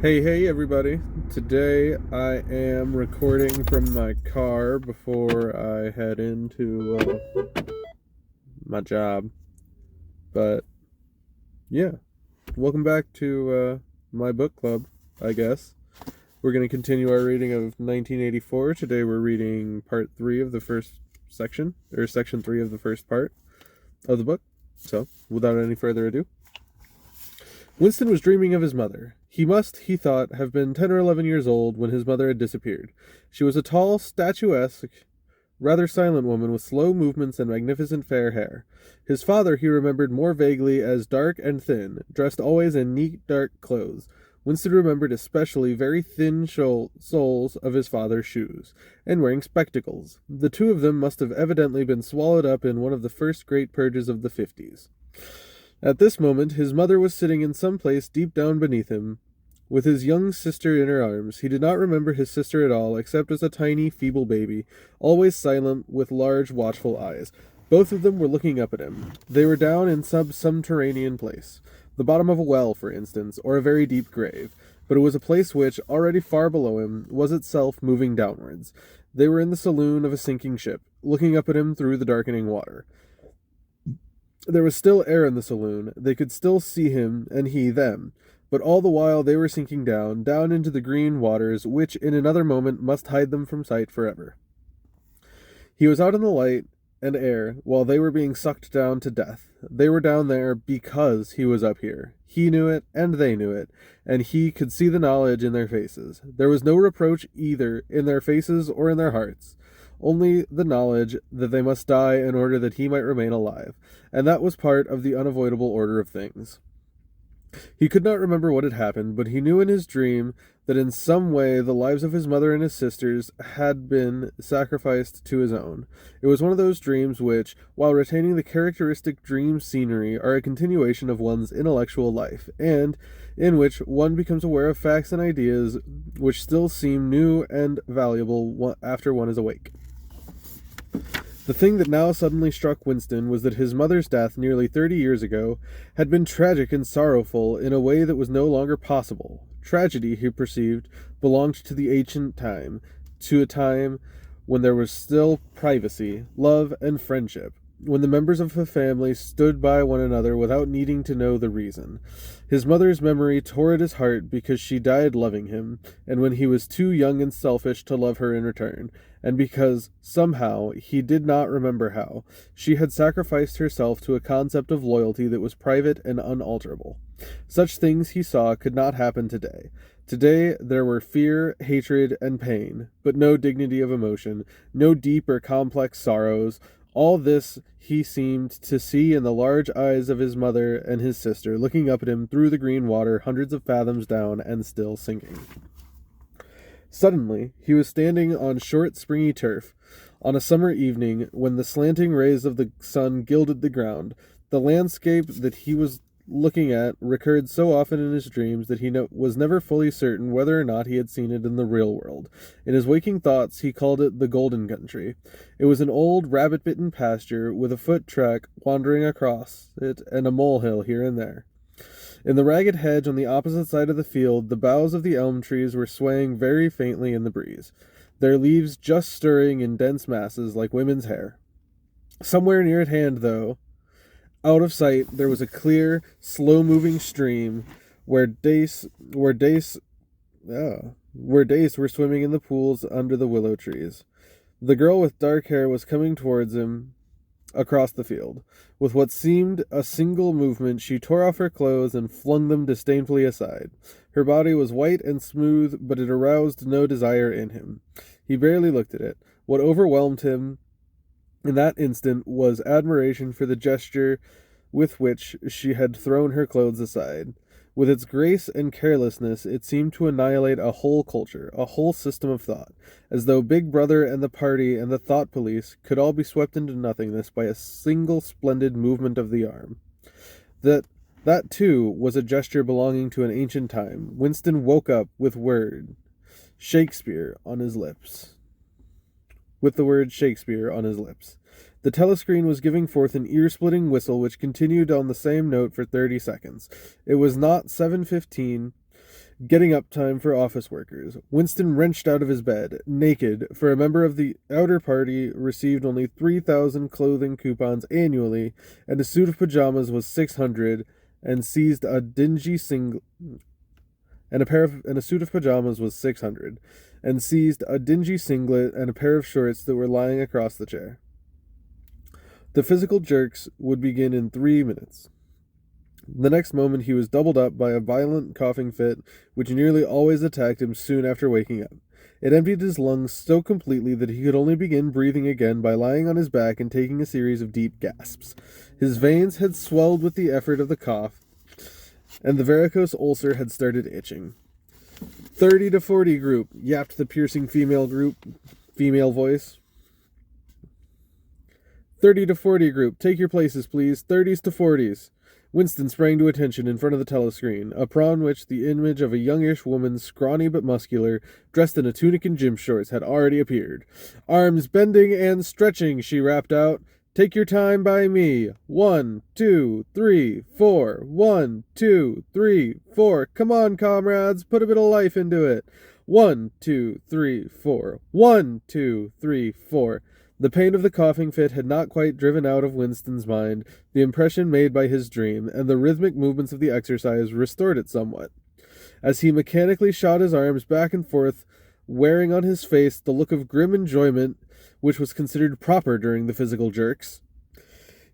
Hey, everybody. Today I am recording from my car before I head into my job. But yeah, welcome back to my book club, I guess. We're going to continue our reading of 1984. Today we're reading part 3 of the first section, or section 3 of the first part of the book. So, without any further ado, Winston was dreaming of his mother. He must, he thought, have been 10 or 11 years old when his mother had disappeared. She was a tall, statuesque, rather silent woman with slow movements and magnificent fair hair. His father he remembered more vaguely as dark and thin, dressed always in neat dark clothes. Winston remembered especially very thin soles of his father's shoes, and wearing spectacles. The two of them must have evidently been swallowed up in one of the first great purges of the 50s. At this moment his mother was sitting in some place deep down beneath him, with his young sister in her arms. He did not remember his sister at all, except as a tiny, feeble baby, always silent, with large, watchful eyes. Both of them were looking up at him. They were down in some subterranean place, the bottom of a well, for instance, or a very deep grave, but it was a place which, already far below him, was itself moving downwards. They were in the saloon of a sinking ship, looking up at him through the darkening water. There was still air in the saloon. They could still see him, and he them. But all the while they were sinking down, down into the green waters, which in another moment must hide them from sight forever. He was out in the light and air while they were being sucked down to death. They were down there because he was up here. He knew it, and they knew it, and he could see the knowledge in their faces. There was no reproach either in their faces or in their hearts, only the knowledge that they must die in order that he might remain alive, and that was part of the unavoidable order of things. He could not remember what had happened, but he knew in his dream that in some way the lives of his mother and his sisters had been sacrificed to his own. It was one of those dreams which, while retaining the characteristic dream scenery, are a continuation of one's intellectual life, and in which one becomes aware of facts and ideas which still seem new and valuable after one is awake. The thing that now suddenly struck Winston was that his mother's death nearly 30 years ago had been tragic and sorrowful in a way that was no longer possible. Tragedy, he perceived, belonged to the ancient time, to a time when there was still privacy, love, and friendship, when the members of a family stood by one another without needing to know the reason. His mother's memory tore at his heart because she died loving him, and when he was too young and selfish to love her in return, and because, somehow, he did not remember how, she had sacrificed herself to a concept of loyalty that was private and unalterable. Such things, he saw, could not happen today. Today there were fear, hatred, and pain, but no dignity of emotion, no deep or complex sorrows. All this he seemed to see in the large eyes of his mother and his sister, looking up at him through the green water hundreds of fathoms down and still sinking. Suddenly, he was standing on short, springy turf, on a summer evening when the slanting rays of the sun gilded the ground. The landscape that he was looking at recurred so often in his dreams that he was never fully certain whether or not he had seen it in the real world. In his waking thoughts, he called it the Golden Country. It was an old, rabbit-bitten pasture with a foot track wandering across it and a molehill here and there. In the ragged hedge on the opposite side of the field, the boughs of the elm trees were swaying very faintly in the breeze, their leaves just stirring in dense masses like women's hair. Somewhere near at hand, though, out of sight, there was a clear, slow-moving stream where dace were swimming in the pools under the willow trees. The girl with dark hair was coming towards him across the field. With what seemed a single movement, she tore off her clothes and flung them disdainfully aside. Her body was white and smooth, but it aroused no desire in him. He barely looked at it. What overwhelmed him in that instant was admiration for the gesture with which she had thrown her clothes aside. With its grace and carelessness, it seemed to annihilate a whole culture, a whole system of thought, as though Big Brother and the party and the thought police could all be swept into nothingness by a single splendid movement of the arm. That too was a gesture belonging to an ancient time. Winston woke up with the word Shakespeare on his lips. The telescreen was giving forth an ear-splitting whistle which continued on the same note for 30 seconds. It was not 7:15. Getting up time for office workers. Winston wrenched out of his bed, naked, for a member of the outer party received only 3,000 clothing coupons annually, and a suit of pajamas was 600, and seized a dingy single and a suit of pajamas was 600, and seized a dingy singlet and a pair of shorts that were lying across the chair. The physical jerks would begin in 3 minutes. The next moment he was doubled up by a violent coughing fit, which nearly always attacked him soon after waking up. It emptied his lungs so completely that he could only begin breathing again by lying on his back and taking a series of deep gasps. His veins had swelled with the effort of the cough, and the varicose ulcer had started itching. 30 to 40 group, yapped the piercing female voice. 30 to 40 group, take your places, please. 30s to 40s. Winston sprang to attention in front of the telescreen, upon which the image of a youngish woman, scrawny but muscular, dressed in a tunic and gym shorts, had already appeared. Arms bending and stretching, she rapped out. Take your time by me. 1, 2, 3, 4. 1, 2, 3, 4. Come on, comrades, put a bit of life into it. 1, 2, 3, 4. 1, 2, 3, 4. The pain of the coughing fit had not quite driven out of Winston's mind the impression made by his dream, and the rhythmic movements of the exercise restored it somewhat. As he mechanically shot his arms back and forth, wearing on his face the look of grim enjoyment which was considered proper during the physical jerks,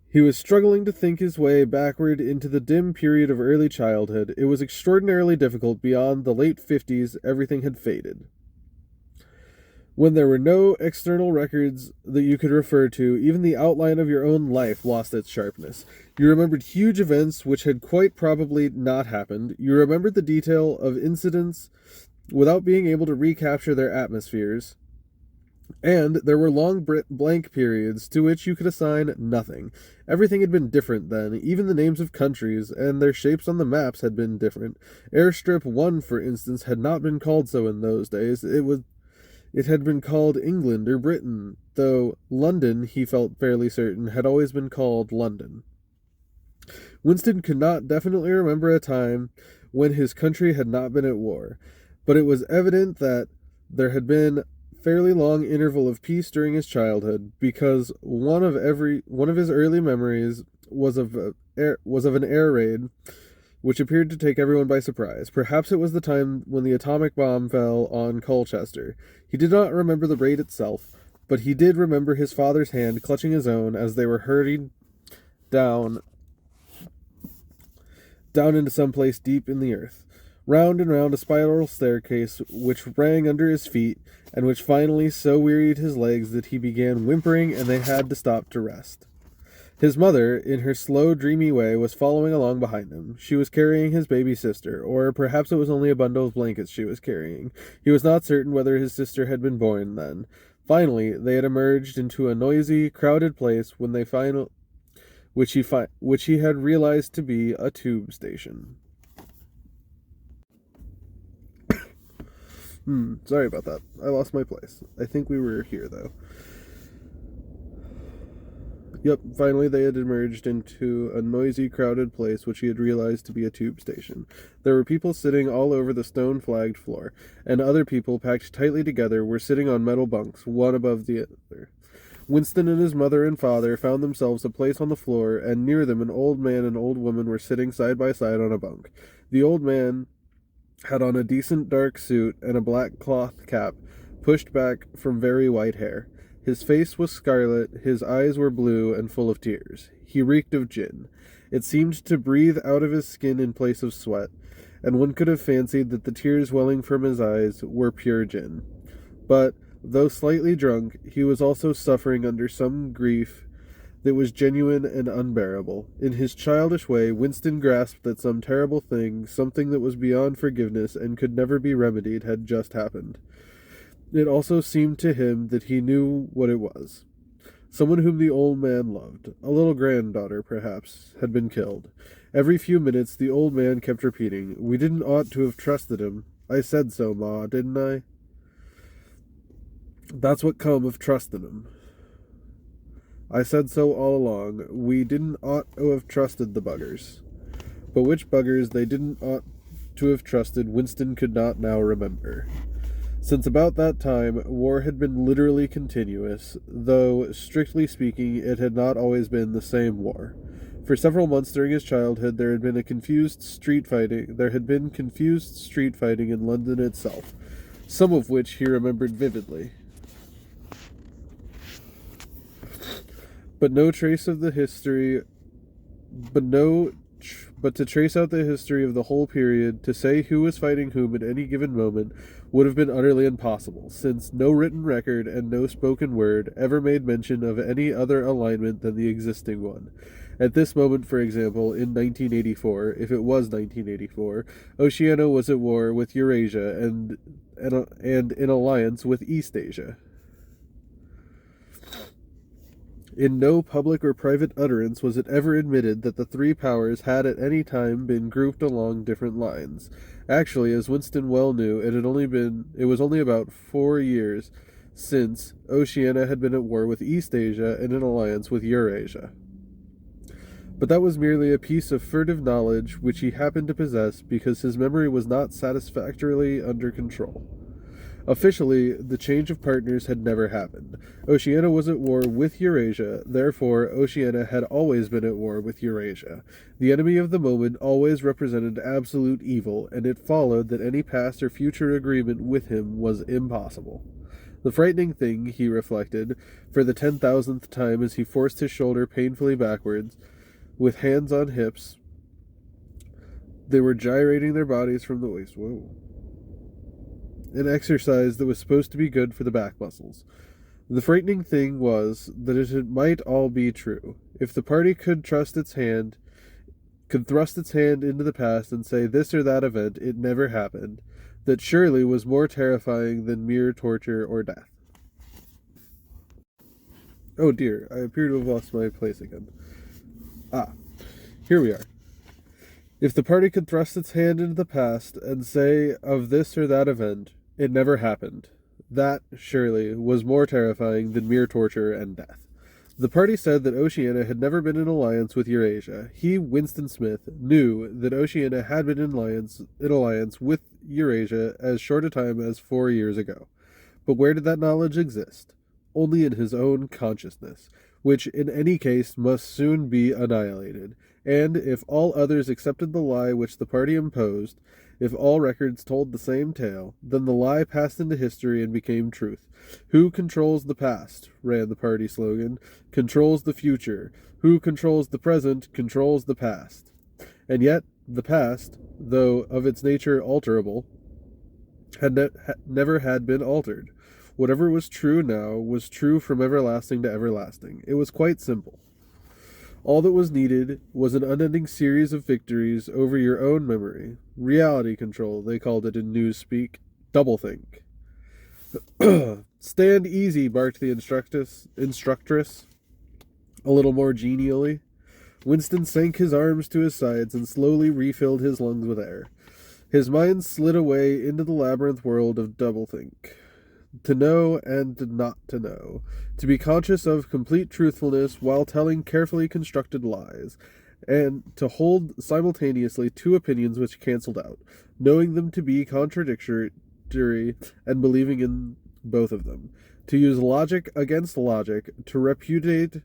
he was struggling to think his way backward into the dim period of early childhood. It was extraordinarily difficult. Beyond the late 50s, everything had faded. When there were no external records that you could refer to, even the outline of your own life lost its sharpness. You remembered huge events which had quite probably not happened. You remembered the detail of incidents without being able to recapture their atmospheres. And there were long blank periods to which you could assign nothing. Everything had been different then. Even the names of countries and their shapes on the maps had been different. Airstrip 1, for instance, had not been called so in those days. It had been called England or Britain, though London, he felt fairly certain, had always been called London. Winston could not definitely remember a time when his country had not been at war, but it was evident that there had been a fairly long interval of peace during his childhood, because one of his early memories was of an air raid which appeared to take everyone by surprise. Perhaps it was the time when the atomic bomb fell on Colchester. He did not remember the raid itself, but he did remember his father's hand clutching his own as they were hurried down into some place deep in the earth. Round and round a spiral staircase which rang under his feet, and which finally so wearied his legs that he began whimpering and they had to stop to rest. His mother, in her slow, dreamy way, was following along behind him. She was carrying his baby sister, or perhaps it was only a bundle of blankets she was carrying. He was not certain whether his sister had been born then. Finally, they had emerged into a noisy, crowded place which he had realized to be a tube station. Sorry about that. I lost my place. I think we were here, though. Yep, finally they had emerged into a noisy, crowded place which he had realized to be a tube station. There were people sitting all over the stone-flagged floor, and other people, packed tightly together, were sitting on metal bunks, one above the other. Winston and his mother and father found themselves a place on the floor, and near them an old man and old woman were sitting side by side on a bunk. The old man had on a decent dark suit and a black cloth cap, pushed back from very white hair. His face was scarlet, his eyes were blue and full of tears. He reeked of gin. It seemed to breathe out of his skin in place of sweat, and one could have fancied that the tears welling from his eyes were pure gin. But, though slightly drunk, he was also suffering under some grief that was genuine and unbearable. In his childish way, Winston grasped that some terrible thing, something that was beyond forgiveness and could never be remedied, had just happened. It also seemed to him that he knew what it was. Someone whom the old man loved, a little granddaughter perhaps, had been killed. Every few minutes the old man kept repeating, "We didn't ought to have trusted him. I said so, Ma, didn't I? That's what come of trusting him. I said so all along. We didn't ought to have trusted the buggers." But which buggers they didn't ought to have trusted Winston could not now remember. Since about that time, war had been literally continuous, though, strictly speaking, it had not always been the same war. For several months during his childhood, there had been confused street fighting in London itself, some of which he remembered vividly. But to trace out the history of the whole period, to say who was fighting whom at any given moment, would have been utterly impossible, since no written record and no spoken word ever made mention of any other alignment than the existing one. At this moment, for example, in 1984, if it was 1984, Oceania was at war with Eurasia and in alliance with Eastasia. In no public or private utterance was it ever admitted that the three powers had at any time been grouped along different lines. Actually, as Winston well knew, it was only about 4 years since Oceania had been at war with Eastasia and in alliance with Eurasia. But that was merely a piece of furtive knowledge which he happened to possess because his memory was not satisfactorily under control. Officially, the change of partners had never happened. Oceania was at war with Eurasia, therefore Oceania had always been at war with Eurasia. The enemy of the moment always represented absolute evil, and it followed that any past or future agreement with him was impossible. The frightening thing, he reflected, for the 10,000th time as he forced his shoulder painfully backwards, with hands on hips, they were gyrating their bodies from the waist. Whoa. An exercise that was supposed to be good for the back muscles. The frightening thing was that it might all be true. If the party could thrust its hand into the past and say this or that event, it never happened, that surely was more terrifying than mere torture or death. Oh dear, I appear to have lost my place again. Here we are. If the party could thrust its hand into the past and say of this or that event, it never happened. That, surely, was more terrifying than mere torture and death. The party said that Oceania had never been in alliance with Eurasia. He, Winston Smith, knew that Oceania had been in alliance with Eurasia as short a time as 4 years ago. But where did that knowledge exist? Only in his own consciousness, which in any case must soon be annihilated. And if all others accepted the lie which the party imposed, if all records told the same tale, then the lie passed into history and became truth. Who controls the past, ran the party slogan, controls the future. Who controls the present, controls the past. And yet, the past, though of its nature alterable, never had been altered. Whatever was true now was true from everlasting to everlasting. It was quite simple. All that was needed was an unending series of victories over your own memory. Reality control, they called it in newspeak. Doublethink. Stand easy, barked the instructress, a little more genially. Winston sank his arms to his sides and slowly refilled his lungs with air. His mind slid away into the labyrinth world of doublethink. To know and not to know, to be conscious of complete truthfulness while telling carefully constructed lies, and to hold simultaneously two opinions which cancelled out, knowing them to be contradictory and believing in both of them, to use logic against logic, to repudiate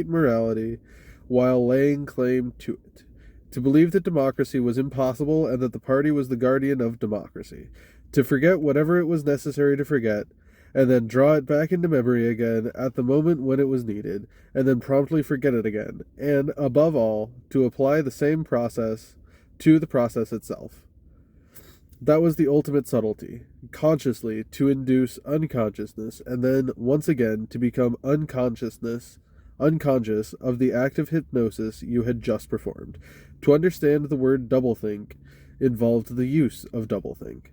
morality while laying claim to it, to believe that democracy was impossible and that the party was the guardian of democracy, to forget whatever it was necessary to forget, and then draw it back into memory again at the moment when it was needed, and then promptly forget it again, and, above all, to apply the same process to the process itself. That was the ultimate subtlety, consciously to induce unconsciousness, and then, once again, to become unconscious of the act of hypnosis you had just performed. To understand the word doublethink involved the use of doublethink.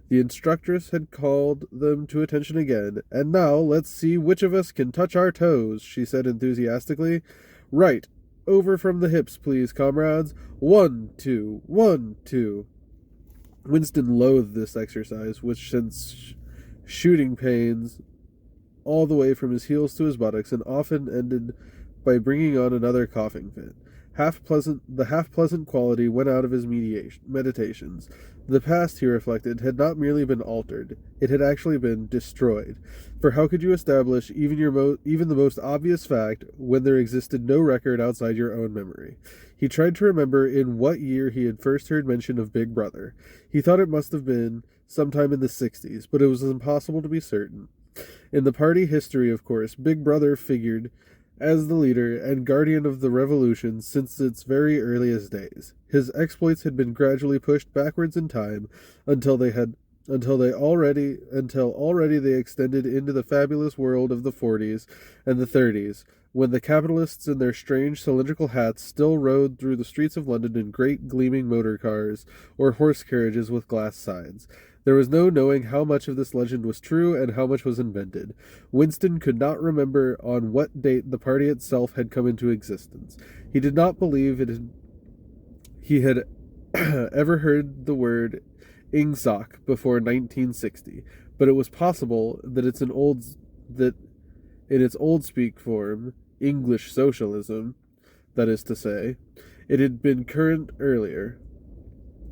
The instructress had called them to attention again. And now, let's see which of us can touch our toes, she said enthusiastically. Right. Over from the hips, please, comrades. 1, 2, 1, 2. Winston loathed this exercise, which sent shooting pains all the way from his heels to his buttocks, and often ended by bringing on another coughing fit. The half-pleasant quality went out of his meditations. The past, he reflected, had not merely been altered, it had actually been destroyed. For how could you establish even the most obvious fact when there existed no record outside your own memory? He tried to remember in what year he had first heard mention of Big Brother. He thought it must have been sometime in the 60s, but it was impossible to be certain. In the party history, of course, Big Brother figured as the leader and guardian of the revolution since its very earliest days. His exploits had been gradually pushed backwards in time until already they extended into the fabulous world of the 40s and the 30s, when the capitalists in their strange cylindrical hats still rode through the streets of London in great gleaming motor cars or horse carriages with glass sides. There was no knowing how much of this legend was true and how much was invented. Winston could not remember on what date the party itself had come into existence. He did not believe he had ever heard the word Ingsoc before 1960, but it was possible that in its old speak form, English socialism, that is to say, it had been current earlier.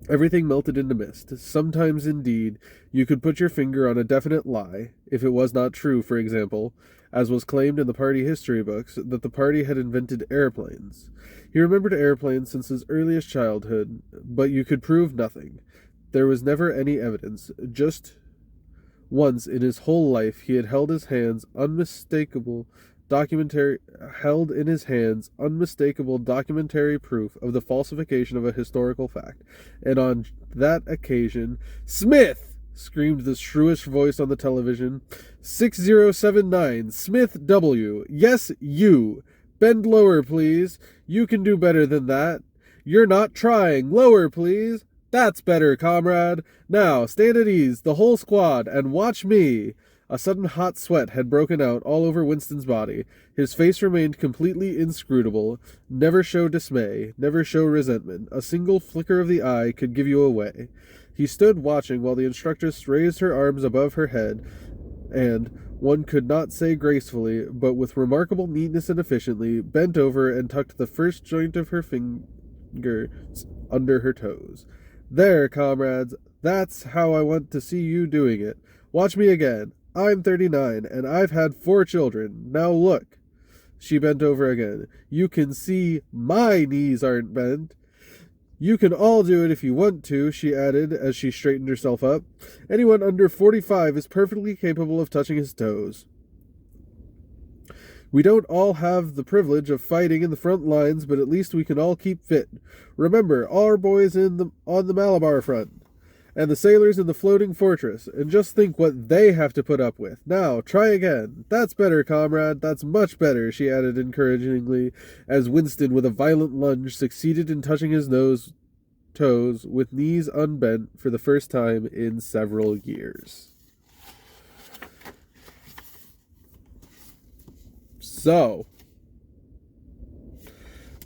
Everything melted into mist. Sometimes, indeed, you could put your finger on a definite lie, if it was not true, for example, as was claimed in the party history books, that the party had invented airplanes. He remembered airplanes since his earliest childhood, but you could prove nothing. There was never any evidence. Just once in his whole life he had held in his hands unmistakable documentary proof of the falsification of a historical fact. And on that occasion, "Smith!" screamed the shrewish voice on the television. 6079, Smith W. Yes, you. Bend lower, please. You can do better than that. You're not trying. Lower, please. That's better, comrade. Now, stand at ease, the whole squad, and watch me. A sudden hot sweat had broken out all over Winston's body. His face remained completely inscrutable. Never show dismay, never show resentment. A single flicker of the eye could give you away. He stood watching while the instructress raised her arms above her head, and, one could not say gracefully, but with remarkable neatness and efficiently, bent over and tucked the first joint of her fingers under her toes. There, comrades, that's how I want to see you doing it. Watch me again. I'm 39, and I've had 4 children. Now look. She bent over again. You can see my knees aren't bent. You can all do it if you want to, she added as she straightened herself up. Anyone under 45 is perfectly capable of touching his toes. We don't all have the privilege of fighting in the front lines, but at least we can all keep fit. Remember, our boys on the Malabar front, and the sailors in the floating fortress, and just think what they have to put up with. Now, try again. That's better, comrade. That's much better, she added encouragingly, as Winston, with a violent lunge, succeeded in touching his toes with knees unbent for the first time in several years. So,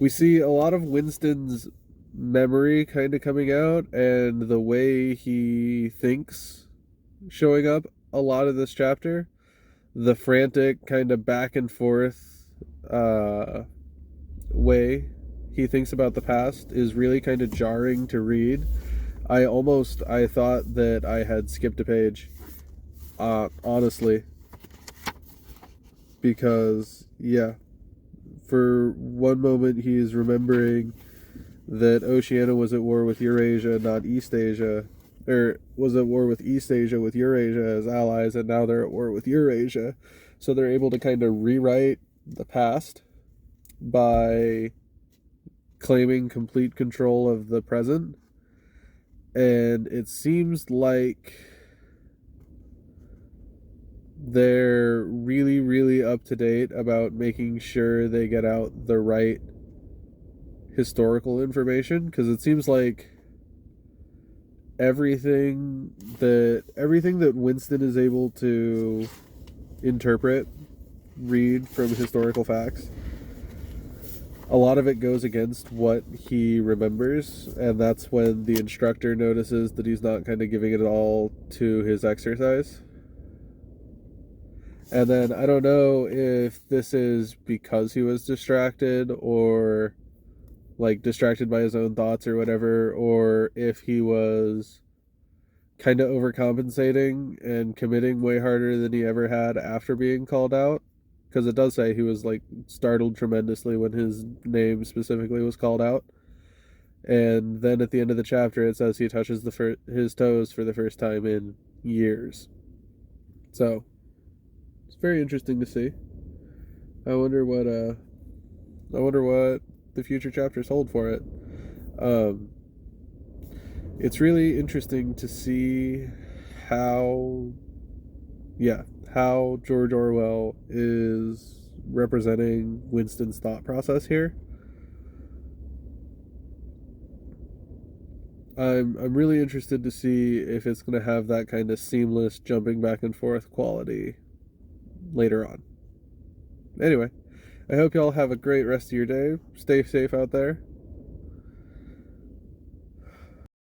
we see a lot of Winston's memory kind of coming out, and the way he thinks showing up a lot of this chapter. The frantic kind of back and forth way he thinks about the past is really kind of jarring to read. I thought that I had skipped a page, honestly, because for one moment he's remembering that Oceania was at war with Eurasia, not East Asia, or was at war with East Asia with Eurasia as allies, and now they're at war with Eurasia. So they're able to kind of rewrite the past by claiming complete control of the present. And it seems like they're really, really up to date about making sure they get out the right historical information, because it seems like everything that Winston is able to read from historical facts, a lot of it goes against what he remembers, and that's when the instructor notices that he's not kind of giving it all to his exercise. And then I don't know if this is because he was distracted or like distracted by his own thoughts or whatever, or if he was kind of overcompensating and committing way harder than he ever had after being called out. Because it does say he was like startled tremendously when his name specifically was called out. And then at the end of the chapter, it says he touches his toes for the first time in years. So it's very interesting to see. I wonder what the future chapters hold for it. Um, it's really interesting to see how, how George Orwell is representing Winston's thought process here. I'm really interested to see if it's going to have that kind of seamless jumping back and forth quality later on. Anyway, I hope y'all have a great rest of your day. Stay safe out there.